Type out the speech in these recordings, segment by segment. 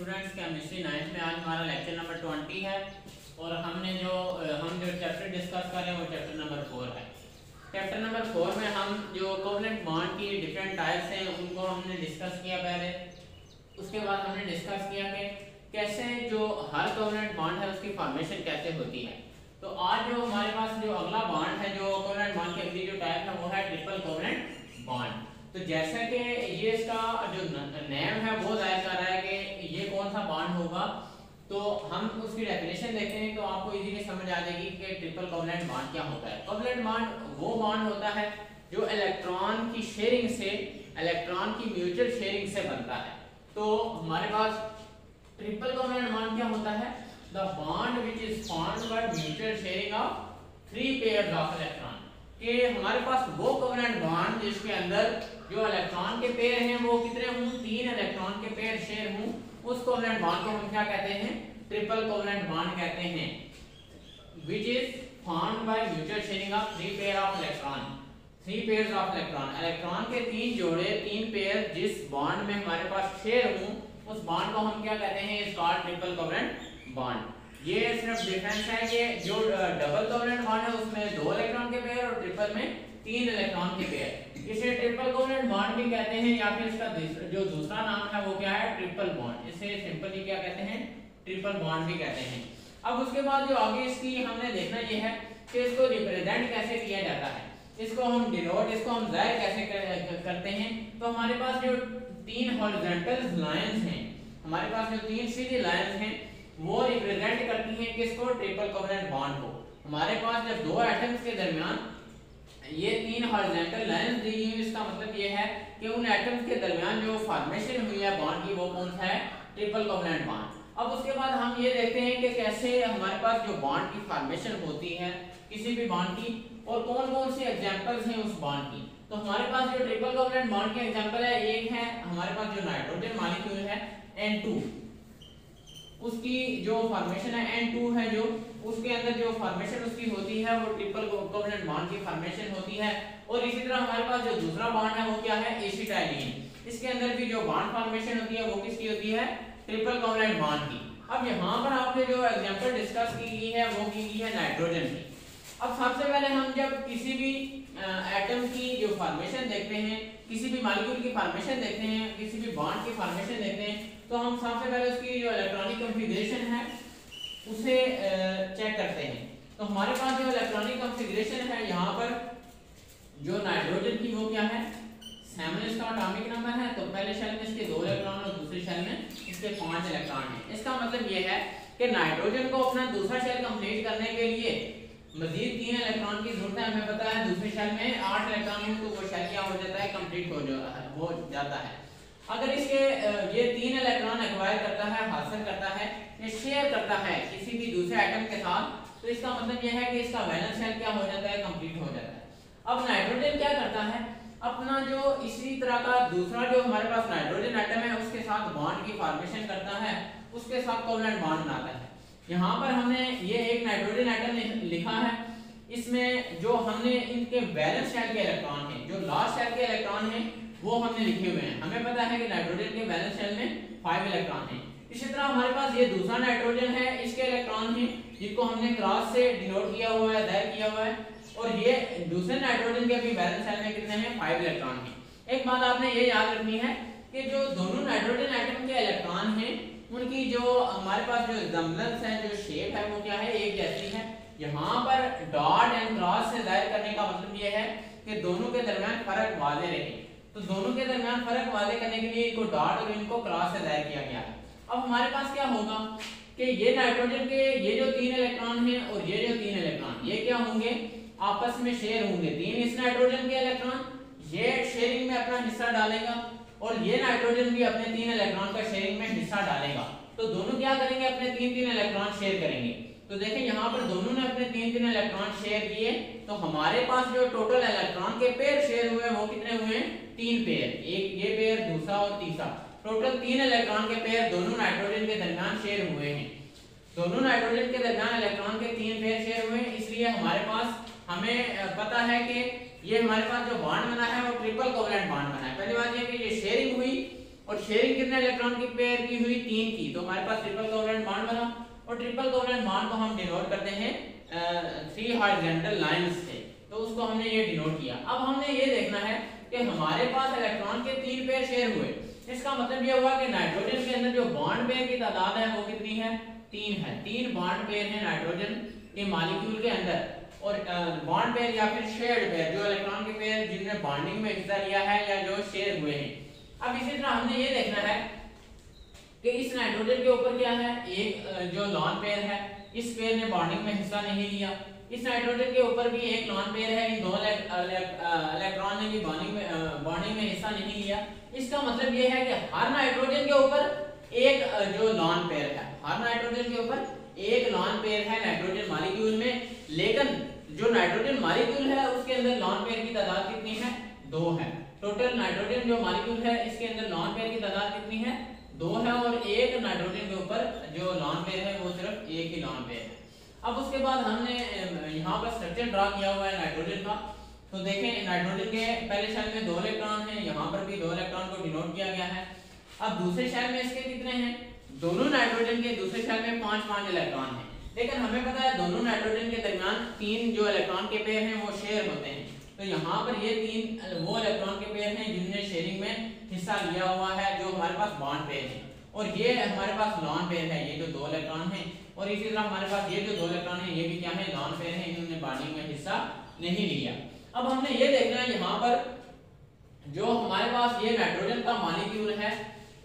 Students, chemistry 9th में आज हमारा लेक्चर नंबर 20 है और हम जो चैप्टर डिस्कस कर रहे हैं वो चैप्टर नंबर 4 है। चैप्टर नंबर 4 में हम जो कोवलेंट बॉन्ड की डिफरेंट टाइप्स हैं उनको हमने डिस्कस किया पहले। उसके बाद हमने डिस्कस किया कि कैसे जो हर कोवलेंट बॉन्ड है उसकी फॉर्मेशन कैसे होती है। तो आज जो हमारे पास जो अगला बॉन्ड है, जो कोवलेंट बॉन्ड की अगली जो टाइप है वो है ट्रिपल कोवलेंट बॉन्ड। तो जैसा कि ये इसका जो नेम है वो जाहिर कर रहा है कि ये कौन सा बॉन्ड होगा, तो हम उसकी डेफिनेशन देखते हैं तो आपको इजीली समझ आ जाएगी कि ट्रिपल कोवलेंट बॉन्ड क्या होता है। कोवलेंट बॉन्ड वो बॉन्ड होता है जो इलेक्ट्रॉन की शेयरिंग से, इलेक्ट्रॉन की म्यूचुअल शेयरिंग से बनता है। तो हमारे पास ट्रिपल कोवलेंट बॉन्ड क्या होता है? The bond which is formed by mutual sharing of 3 pairs of electron. कि हमारे पास वो कोवलेंट बॉन्ड जिसके अंदर जो इलेक्ट्रॉन के पेयर हैं वो कितने हों, 3 इलेक्ट्रॉन के पेयर शेयर हों, उस कोवलेंट बॉन्ड को हम क्या कहते हैं? ट्रिपल कोवलेंट बॉन्ड कहते हैं। Which is formed by mutual sharing of 3 pair of electron. 3 pairs of electron, electron के 3 जोड़े, 3 पेयर जिस बॉन्ड में हमारे पास शेयर हों उस बॉन्ड को हम क्या कहते हैं? Is called triple covalent bond. ये सिर्फ डिफरेंस है कि जो डबल कोवलेंट बॉन्ड है उसमें 2 इलेक्ट्रॉन के पेयर और ट्रिपल में 3 इलेक्ट्रॉन के पेयर। इसे ट्रिपल कोवलेंट बॉन्ड भी कहते हैं या फिर इसका जो दूसरा नाम है वो क्या है? Triple bond. इसे सिंपली क्या कहते हैं? ट्रिपल बॉन्ड भी कहते हैं। अब उसके बाद जो आगे इसकी हमने देखना ये है कि इसको रिप्रेजेंट कैसे किया जाता है, इसको हम डिनोट, इसको हम जाहिर कैसे करते हैं। तो हमारे पास जो 3 हॉरिजॉन्टल लाइंस हैं, हमारे पास जो 3 सीधी लाइंस हैं वो रिप्रेजेंट करती हैं किसको? ट्रिपल कोवलेंट बॉन्ड को। हमारे पास जब 2 एटम्स के दरमियान ये 3 हॉरिजॉन्टल लाइंस दी हुई, इसका मतलब ये है कि उन एटम्स के दरमियान जो फॉर्मेशन हुई है बॉन्ड की वो कौन सा है? Triple covalent bond. अब उसके बाद हम ये देखते हैं कि कैसे हमारे पास जो बॉन्ड की फॉर्मेशन होती है किसी भी बॉन्ड की और कौन कौन से एग्जांपल्स हैं उस बॉन्ड की। तो हमारे पास जो ट्रिपल कोवलेंट बॉन्ड के एग्जांपल है, एक है हमारे पास जो नाइट्रोजन मॉलिक्यूल है N2, उसकी जो फॉर्मेशन है N2 है, जो उसके अंदर जो फॉर्मेशन उसकी होती है वो ट्रिपल कोवलेंट बॉन्ड की फॉर्मेशन होती है। और इसी तरह हमारे पास जो दूसरा बॉन्ड है वो क्या है? एसिटाइलिन। इसके अंदर भी जो बॉन्ड फॉर्मेशन होती है वो किसकी होती है? ट्रिपल कोवलेंट बॉन्ड की। अब यहाँ पर आपने जो एग्जांपल डिस्कस की गई है वो की गई है नाइट्रोजन की। अब सबसे पहले हम जब किसी भी एटम की जो फॉर्मेशन देखते हैं, किसी भी मॉलिक्यूल की फॉर्मेशन देखते हैं, किसी भी बॉन्ड की फॉर्मेशन देखते हैं, तो हम सबसे पहले उसकी जो इलेक्ट्रॉनिक कॉन्फ़िगरेशन है उसे चेक करते हैं। तो हमारे पास जो इलेक्ट्रॉनिक कॉन्फ़िगरेशन है यहाँ पर जो नाइट्रोजन की वो क्या है? 7 इसका एटॉमिक नंबर है। तो पहले शेल में इसके 2 इलेक्ट्रॉन और दूसरी शेल में इसके 5 इलेक्ट्रॉन हैं। इसका मतलब ये है कि नाइट्रोजन को अपना दूसरा शेल कंप्लीट करने के लिए मजीद 3 इलेक्ट्रॉन की जरूरत है। हमें पता है दूसरी शेल में 8 इलेक्ट्रॉन हो तो वो शेल क्या हो जाता है? कंप्लीट हो जाता है। अगर इसके ये 3 इलेक्ट्रॉन एक्वायर करता है, हासिल करता है, ये शेयर करता है किसी भी दूसरे एटम के साथ, तो इसका मतलब यह है कि इसका वैलेंस शेल क्या हो जाता है? कंप्लीट हो जाता है। अब नाइट्रोजन क्या करता है? अपना जो इसी तरह का दूसरा जो हमारे पास नाइट्रोजन एटम है उसके साथ बॉन्ड की फॉर्मेशन करता है, उसके साथ कोवलेंट बॉन्ड बनाता है। यहाँ पर हमने ये एक नाइट्रोजन एटम लिखा है, इसमें जो हमने इनके वैलेंस शेल के इलेक्ट्रॉन हैं, जो लास्ट शेल के इलेक्ट्रॉन हैं वो हमने लिखे हुए हैं। हमें पता है कि नाइट्रोजन के वैलेंस शेल में 5 इलेक्ट्रॉन हैं। इसी तरह हमारे पास ये दूसरा नाइट्रोजन है, इसके इलेक्ट्रॉन हैं जिनको हमने क्रॉस से डिनोट किया हुआ है, जाहिर किया हुआ है। और ये दूसरे नाइट्रोजन के भी वैलेंस शेल में कितने हैं? 5 इलेक्ट्रॉन हैं। एक बात आपने ये याद रखनी है कि जो दोनों नाइट्रोजन एटम के इलेक्ट्रॉन हैं उनकी जो हमारे पास जो रिजम्बलेंस है, जो शेप है वो क्या है? एक जैसी है। यहाँ पर डॉट एंड क्रॉस से जाहिर करने का मतलब ये है कि दोनों के दरमियान फर्क वाज़ेह रहे। तो दोनों के दरमियान फर्क वाज़ेह करने के लिए इनको डॉट और इनको क्रॉस से जाहिर किया गया है। अब हमारे पास क्या होगा कि ये नाइट्रोजन के ये जो 3 इलेक्ट्रॉन हैं और ये जो 3 इलेक्ट्रॉन ये क्या होंगे? आपस में शेयर होंगे। 3 इस नाइट्रोजन के इलेक्ट्रॉन ये शेयरिंग में अपना हिस्सा डालेगा और ये नाइट्रोजन भी अपने 3 इलेक्ट्रॉन का शेयरिंग में हिस्सा डालेगा। तो दोनों क्या करेंगे? अपने 3-3 इलेक्ट्रॉन शेयर करेंगे। तो देखें यहाँ पर दोनों ने अपने 3-3 इलेक्ट्रॉन शेयर किए, तो हमारे पास जो टोटल इलेक्ट्रॉन के पेयर शेयर हुए वो कितने हुए? 3 पेयर, एक ये पेयर, दूसरा और तीसरा। टोटल 3 इलेक्ट्रॉन के पेयर दोनों नाइट्रोजन के दरमियान शेयर हुए हैं। दोनों नाइट्रोजन के दरमियान इलेक्ट्रॉन के 3 पेयर शेयर हुए हैं, इसलिए हमारे पास हमें पता है कि ये हमारे पास जो बॉन्ड बना है वो ट्रिपल कोवलेंट बॉन्ड बना है। पहली बात ये कि ये शेयरिंग हुई और शेयरिंग कितने इलेक्ट्रॉन की पेयर की हुई, 3 की, तो हमारे पास ट्रिपल कोवलेंट बॉन्ड बना। और ट्रिपल कोवलेंट बॉन्ड को हम डिनोट करते हैं 3 हॉरिजॉन्टल लाइंस से, तो उसको हमने ये डिनोट किया। अब हमने ये देखना है कि हमारे पास इलेक्ट्रॉन के 3 पेयर शेयर हुए, इसका मतलब ये हुआ कि नाइट्रोजन के अंदर जो बॉन्ड पेयर की तादाद है वो कितनी है, 3 है। 3 बॉन्ड पेयर है नाइट्रोजन के मॉलिक्यूल के अंदर, और बॉन्ड पेयर या फिर शेयर्ड पेयर जो इलेक्ट्रॉन के पेयर जिनमें बॉन्डिंग में हिस्सा लिया है या जो शेयर हुए हैं। अब इसी तरह हमने ये देखना है कि इस नाइट्रोजन के ऊपर क्या है, एक जो लॉन पेयर है, इस पेयर ने बॉन्डिंग में हिस्सा नहीं लिया। इस नाइट्रोजन के ऊपर भी एक लॉन पेयर है, इन दो इलेक्ट्रॉन ने भी बॉन्डिंग में हिस्सा नहीं लिया। इसका मतलब ये है कि हर नाइट्रोजन के ऊपर एक जो लॉन पेयर है, हर नाइट्रोजन के ऊपर एक लॉन पेयर है नाइट्रोजन मॉलिक्यूल में, लेकिन जो नाइट्रोजन मॉलिक्यूल है उसके अंदर लॉन पेयर की तादाद कितनी है, 2 है। टोटल नाइट्रोजन जो मॉलिक्यूल है इसके अंदर लॉन पेयर की तादाद कितनी है, 2 है, और एक नाइट्रोजन के ऊपर जो लॉन पेयर है वो सिर्फ एक ही लॉन पेयर है। अब उसके बाद हमने यहाँ पर स्ट्रक्चर ड्रा किया हुआ है नाइट्रोजन का, तो देखें नाइट्रोजन के पहले शेल में 2 इलेक्ट्रॉन हैं, यहाँ पर भी 2 इलेक्ट्रॉन को डिनोट किया गया है। अब दूसरे शेल में इसके कितने हैं, दोनों नाइट्रोजन के दूसरे शेल में 5-5 इलेक्ट्रॉन हैं, लेकिन हमें पता है दोनों नाइट्रोजन के दरमियान 3 जो इलेक्ट्रॉन के पेयर हैं वो शेयर होते हैं। तो यहाँ पर ये 3 वो इलेक्ट्रॉन के पेयर हैं जिनने शेयरिंग में हिस्सा लिया हुआ है, जो हमारे पास बॉन्ड पेयर है, और ये हमारे पास लॉन पेयर है, ये जो 2 इलेक्ट्रॉन हैं, और इसी तरह हमारे पास ये जो 2 इलेक्ट्रॉन हैं ये भी क्या है, लॉन पेयर है, इन्होंने बॉन्डिंग में हिस्सा नहीं लिया। अब हमने ये देखना है यहाँ पर जो हमारे पास ये नाइट्रोजन का मॉलिक्यूल है,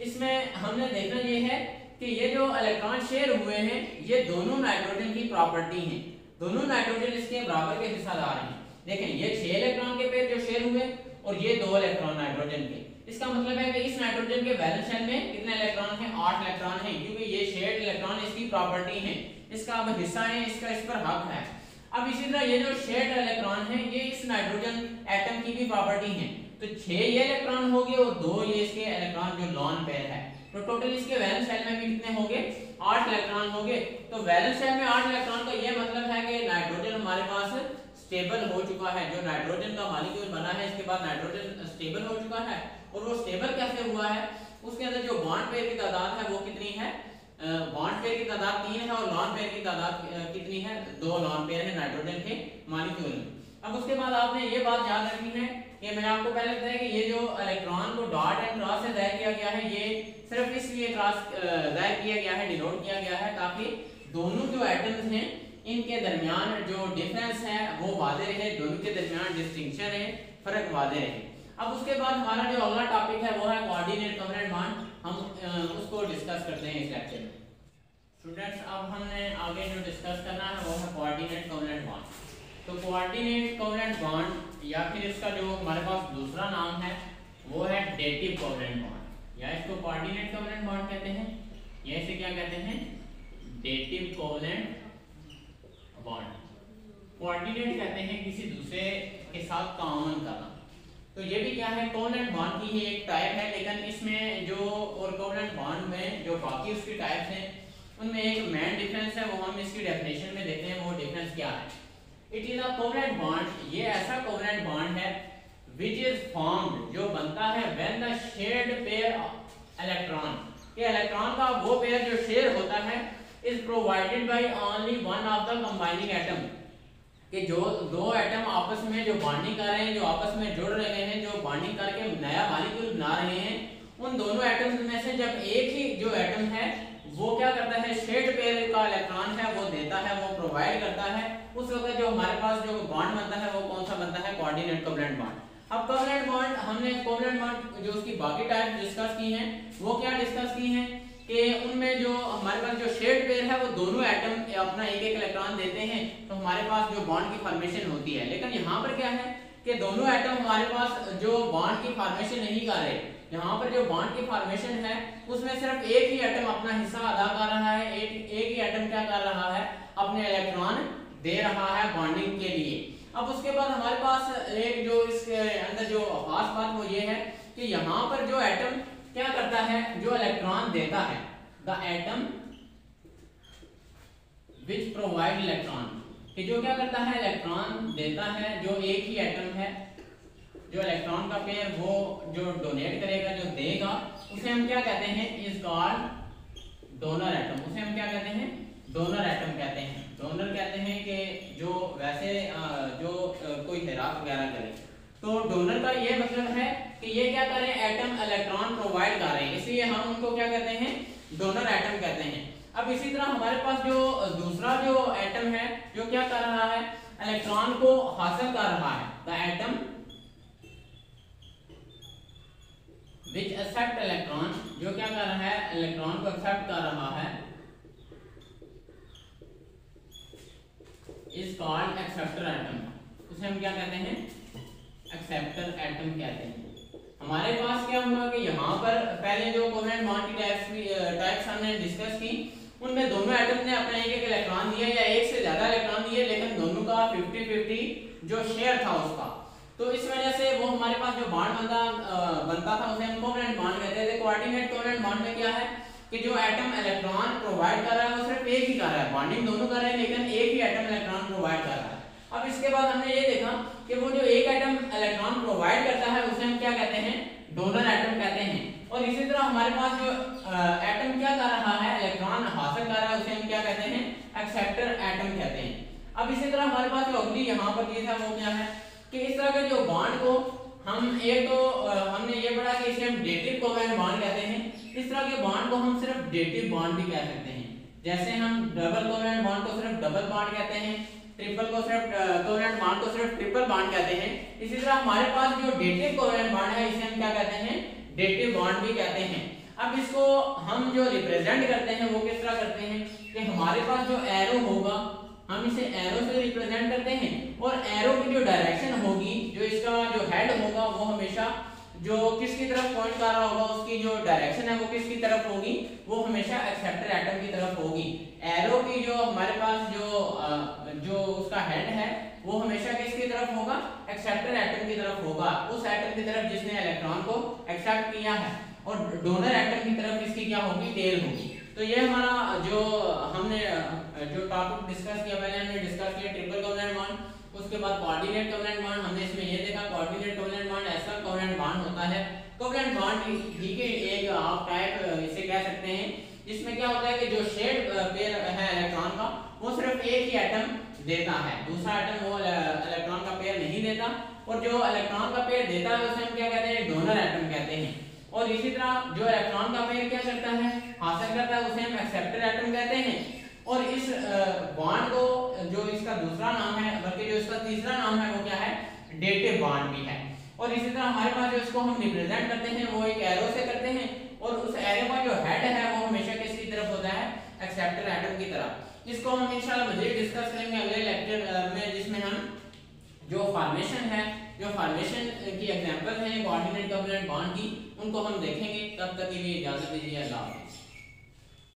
इसमें हमने देखना ये है कि ये जो इलेक्ट्रॉन शेयर हुए हैं ये दोनों नाइट्रोजन की प्रॉपर्टी हैं, दोनों नाइट्रोजन इसके बराबर के हिस्सादार हैं। देखें ये 6 इलेक्ट्रॉन के पेयर जो शेयर हुए और ये 2 इलेक्ट्रॉन नाइट्रोजन के, इसका मतलब है कि इस नाइट्रोजन के वैलेंस शेल में कितने इलेक्ट्रॉन हैं, 8 इलेक्ट्रॉन हैं, क्योंकि ये शेयर्ड इलेक्ट्रॉन इसकी प्रॉपर्टी है, इसका अब हिस्सा है, इसका इस पर हक है। अब इसी तरह ये जो शेयर्ड इलेक्ट्रॉन है ये इस नाइट्रोजन एटम की भी प्रॉपर्टी है, तो 6 ये इलेक्ट्रॉन हो गए और 2 ये इसके इलेक्ट्रॉन जो लॉन पेयर है, तो टोटल इसके वैलेंस शेल में भी कितने हो गए, 8 इलेक्ट्रॉन हो गए। तो वैलेंस शेल में 8 इलेक्ट्रॉन का ये मतलब है कि नाइट्रोजन हमारे पास स्टेबल हो चुका है, जो नाइट्रोजन का मॉलिक्यूल बना है इसके बाद नाइट्रोजन स्टेबल हो चुका है। और वो स्टेबल कैसे हुआ है, उसके अंदर जो बॉन्ड पेयर की तादाद है वो कितनी है, बॉन्ड पेयर की तादाद 3 है और लॉन पेयर की तादाद कितनी है, 2 लॉन पेयर है नाइट्रोजन के मॉलिक्यूल में। अब उसके बाद आपने ये बात याद रखनी है कि मैंने आपको पहले बताया कि ये जो electron co dot and cross से जाहिर किया गया है, ये सिर्फ इसलिए क्रॉस जाहिर किया गया है, डिनोट किया गया है, ताकि दोनों जो एटम्स हैं इनके दरमियान जो डिफरेंस है वो वाज़ेह रहे, दोनों के दरमियान डिस्टिंक्शन है, फर्क वाज़ेह रहे। अब उसके बाद हमारा जो अगला टॉपिक है वो है कोऑर्डिनेट कोवेलेंट बॉन्ड, हम उसको डिस्कस करते हैं इस लेक्चर में। स्टूडेंट्स अब हमने आगे जो डिस्कस करना है वो है कोऑर्डिनेट कोवेलेंट बॉन्ड। तो कोऑर्डिनेट कोवेलेंट बॉन्ड या फिर इसका जो हमारे पास दूसरा नाम है वो है डेटिव कोवेलेंट बॉन्ड, या इसको कोऑर्डिनेट कोवेलेंट बॉन्ड कहते हैं, या इसे क्या कहते हैं, डेटिव कोवेलेंट बॉन्ड। कोऑर्डिनेट कहते हैं किसी दूसरे के साथ ताउन करना, तो ये भी क्या है, कोवेलेंट बॉन्ड की ही एक टाइप है, लेकिन इसमें जो और कोवेलेंट बॉन्ड में जो बाकी उसकी टाइप्स हैं उनमें एक मेन डिफरेंस है, वो हम इसकी डेफिनेशन में देखते हैं, वो डिफरेंस क्या है। It is a covalent bond, ये ऐसा कोवेलेंट बॉन्ड है व्हिच इज फॉर्म्ड, जो बनता है when the shared pair electron, ये इलेक्ट्रॉन का वो पेयर जो शेयर होता है is provided by only one of the combining atom, कि जो 2 एटम आपस में जो बॉन्डिंग कर रहे हैं, जो आपस में जुड़ रहे हैं, जो बॉन्डिंग करके नया मॉलिक्यूल बना रहे हैं, उन दोनों एटम्स में से जब एक ही जो एटम है वो क्या करता है, शेयर्ड पेयर का इलेक्ट्रॉन है वो देता है, वो प्रोवाइड करता है, उस वक्त जो हमारे पास जो बॉन्ड बनता है वो कौन सा बनता है, कोऑर्डिनेट कोवेलेंट बॉन्ड। अब कोवेलेंट बॉन्ड हमने कोवेलेंट बॉन्ड जो उसकी बाकी टाइप डिस्कस की हैं, वो क्या डिस्कस की हैं कि उनमें जो हमारे पास जो शेयर्ड पेयर है वो दोनों एटम अपना एक इलेक्ट्रॉन देते हैं, तो हमारे पास जो बॉन्ड की फॉर्मेशन होती है। लेकिन यहाँ पर क्या है कि दोनों एटम हमारे पास जो बॉन्ड की फॉर्मेशन नहीं कर रहे, यहाँ पर जो बॉन्ड की फॉर्मेशन है उसमें सिर्फ एक ही एटम अपना हिस्सा अदा कर रहा है, एक ही एटम क्या कर रहा है, अपने इलेक्ट्रॉन दे रहा है बॉन्डिंग के लिए। अब उसके बाद हमारे पास एक जो इसके अंदर जो खास बात वो ये है कि यहाँ पर जो एटम क्या करता है, जो इलेक्ट्रॉन देता है, the atom which provide electron, कि जो क्या करता है, इलेक्ट्रॉन देता है, जो एक ही एटम है, जो इलेक्ट्रॉन का पेयर वो जो डोनेट करेगा, जो देगा, उसे हम क्या कहते हैं, इज कॉल्ड डोनर एटम। उसे हम क्या कहते हैं, डोनर एटम कहते हैं। डोनर कहते हैं कि जो वैसे जो कोई खैरात वगैरह करे। तो डोनर का ये मतलब है कि ये क्या कर रहे हैं, एटम इलेक्ट्रॉन प्रोवाइड कर रहे हैं, इसलिए हम उनको क्या कहते हैं, डोनर एटम कहते हैं। अब इसी तरह हमारे पास जो दूसरा जो एटम है जो क्या कर रहा है, इलेक्ट्रॉन को हासिल कर रहा है। The atom which accept electron, जो क्या कर रहा है, इलेक्ट्रॉन को एक्सेप्ट कर रहा है, इज कॉल्ड एक्सेप्टर एटम। उसे हम क्या कहते हैं, एक्सेप्टर एटम कहते हैं। हमारे पास क्या हुआ कि यहाँ पर पहले जो कोवेलेंट बॉन्ड की टाइप्स हमने डिस्कस की, उनमें दोनों एटम ने अपना एक इलेक्ट्रॉन दिया या एक से ज्यादा इलेक्ट्रॉन दिए, लेकिन दोनों का 50-50 जो शेयर था उसका। तो इस वजह से वो हमारे पास जो बॉन्ड बनता था उसे हम कोवेलेंट बॉन्ड कहते थे। कोऑर्डिनेट कोवेलेंट बॉन्ड में क्या है कि जो एटम इलेक्ट्रॉन प्रोवाइड कर रहा है वो सिर्फ एक ही कर रहा है, बॉन्डिंग दोनों कर रहे हैं लेकिन एक ही एटम इलेक्ट्रॉन प्रोवाइड कर रहा है। अब इसके बाद हमने ये देखा कि वो जो एक एटम इलेक्ट्रॉन प्रोवाइड करता है उसे हम क्या कहते हैं, डोनर एटम कहते हैं। और इसी तरह हमारे पास जो एटम क्या कर रहा है, इलेक्ट्रॉन हासिल कर रहा है, उसे हम क्या कहते हैं, एक्सेप्टर एटम कहते हैं। अब इसी तरह हमारे पास जो अगली यहाँ पर चीज है वो क्या है कि इस तरह के जो बॉन्ड को हम एक तो हमने ये पढ़ा कि इसे हम डेटिव कोवेलेंट बॉन्ड कहते हैं। इस तरह के बॉन्ड को हम सिर्फ डेटिव बॉन्ड भी कह सकते हैं। जैसे हम डबल कोवेलेंट बॉन्ड को सिर्फ डबल बॉन्ड कहते हैं, ट्रिपल को सिर्फ कोवेलेंट बॉन्ड को सिर्फ ट्रिपल बॉन्ड कहते हैं। इसी तरह हमारे पास जो डेटिव कोवेलेंट बॉन्ड है इसे हम क्या कहते हैं, डेटिव बॉन्ड भी कहते हैं। अब इसको हम जो रिप्रेजेंट करते हैं वो किस तरह करते हैं कि हमारे पास जो एरो होगा हम इसे एरो से रिप्रेजेंट करते हैं, और एरो की जो डायरेक्शन होगी, जो इसका जो हेड होगा वो हमेशा जो किसकी तरफ पॉइंट कर रहा होगा, उसकी जो डायरेक्शन है वो किसकी तरफ होगी, वो हमेशा एक्सेप्टर एटम की तरफ होगी। एरो की जो हमारे पास जो उसका हेड है वो हमेशा किसकी तरफ होगा, एक्सेप्टर एटम की तरफ होगा, उस एटम की तरफ जिसने इलेक्ट्रॉन को एक्सेप्ट किया है। और डोनर एटम की तरफ इसकी क्या होगी, टेल होगी। तो ये हमारा जो हमने जो टॉपिक डिस्कस किया, पहले हमने डिस्कस किया ट्रिपल कोवेलेंट बॉन्ड, उसके बाद कोऑर्डिनेट कोवेलेंट बॉन्ड। हमने इसमें ये देखा कोऑर्डिनेट कोवेलेंट बॉन्ड ऐसा कोवेलेंट बॉन्ड होता है, कोवेलेंट बॉन्ड ठीक है एक आप टाइप इसे कह सकते हैं, जिसमें क्या होता है कि जो शेड पेयर है इलेक्ट्रॉन का वो सिर्फ एक ही एटम देता है, दूसरा एटम वो इलेक्ट्रॉन का पेयर नहीं देता। और जो इलेक्ट्रॉन का पेयर देता है उसे हम क्या कहते हैं, डोनर एटम कहते हैं। और इसी तरह जो इलेक्ट्रॉन का पेयर क्या करता है, हासिल करता है, उसे हम एक्सेप्टर एटम कहते हैं। और इस बॉन्ड को जो इसका दूसरा नाम है, बल्कि जो इसका तीसरा नाम है वो क्या है, डेटिव बॉन्ड भी है। और इसी तरह हमारे पास जो इसको हम रिप्रेजेंट करते हैं वो एक एरो से करते हैं, और उस एरो का जो हेड है वो हमेशा किसकी तरफ होता है, एक्सेप्टर एटम की तरफ। इसको हम इंशाल्लाह मज़ीद डिस्कस करेंगे अगले लेक्चर में, जिसमें हम जो फॉर्मेशन है, जो फॉर्मेशन की एग्जांपल है कोऑर्डिनेट कोवेलेंट बॉन्ड की, उनको हम देखेंगे। तब तक के लिए इजाजत दीजिए, अल्लाह हाफ़िज़।